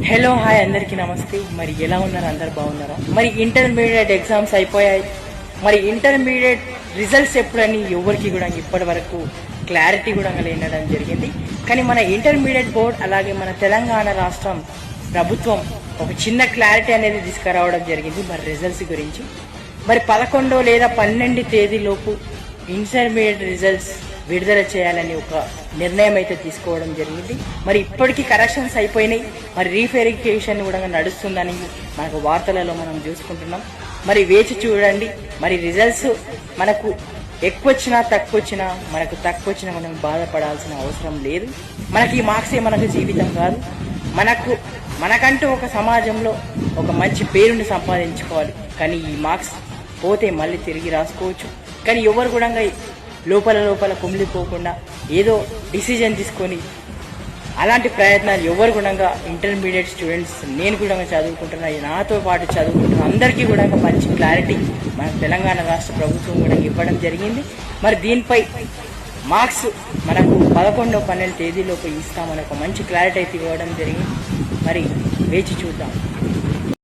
Hello hi అందరికీ నమస్తే. మరి ఎలా ఉన్నారు? అందరు బాగున్నారా? మరి ఇంటర్మీడియట్ ఎగ్జామ్స్ అయిపోయాయి. మరి ఇంటర్మీడియట్ రిజల్ట్స్ ఎప్పుడని ఎవరికి కూడా ఇప్పటి వరకు క్లారిటీ కూడా లేనడం జరిగింది. కానీ మన ఇంటర్మీడియట్ బోర్డ్ అలాగే మన తెలంగాణ రాష్ట్రం ప్రభుత్వం ఒక చిన్న క్లారిటీ అనేది తీసుకురావడం జరిగింది మరి రిజల్ట్స్ గురించి. మరి 11 లేదా 12 తేదీలోపు ఇంటర్మీడియట్ రిజల్ట్స్ విడుదల చేయాలని ఒక నిర్ణయం అయితే తీసుకోవడం జరిగింది. మరి ఇప్పటికీ కరెక్షన్స్ అయిపోయినాయి. మరి రీవెరిఫికేషన్ కూడా నడుస్తుందని మనకు వార్తలలో మనం చూసుకుంటున్నాం. మరి వేచి చూడండి. మరి రిజల్ట్స్ మనకు ఎక్కువ వచ్చినా తక్కువ వచ్చినా మనం బాధపడాల్సిన అవసరం లేదు. మనకి ఈ మార్క్సే మనకు జీవితం కాదు. మనకంటూ ఒక సమాజంలో ఒక మంచి పేరుని సంపాదించుకోవాలి. కానీ ఈ మార్క్స్ పోతే మళ్ళీ తిరిగి రాసుకోవచ్చు. కానీ ఎవరు కూడా లోపల కుమిలిపోకుండా ఏదో డిసిజన్ తీసుకొని అలాంటి ప్రయత్నాలు ఎవరు కూడా ఇంటర్మీడియట్ స్టూడెంట్స్, నేను కూడా చదువుకుంటున్నా, నాతో పాటు చదువుకుంటున్నా అందరికీ కూడా మంచి క్లారిటీ మన తెలంగాణ రాష్ట్ర ప్రభుత్వం కూడా ఇవ్వడం జరిగింది. మరి దీనిపై మార్క్స్ మనకు 11, 12 తేదీలోపు ఇస్తామని ఒక మంచి క్లారిటీ అయితే ఇవ్వడం జరిగింది. మరి వేచి చూద్దాం.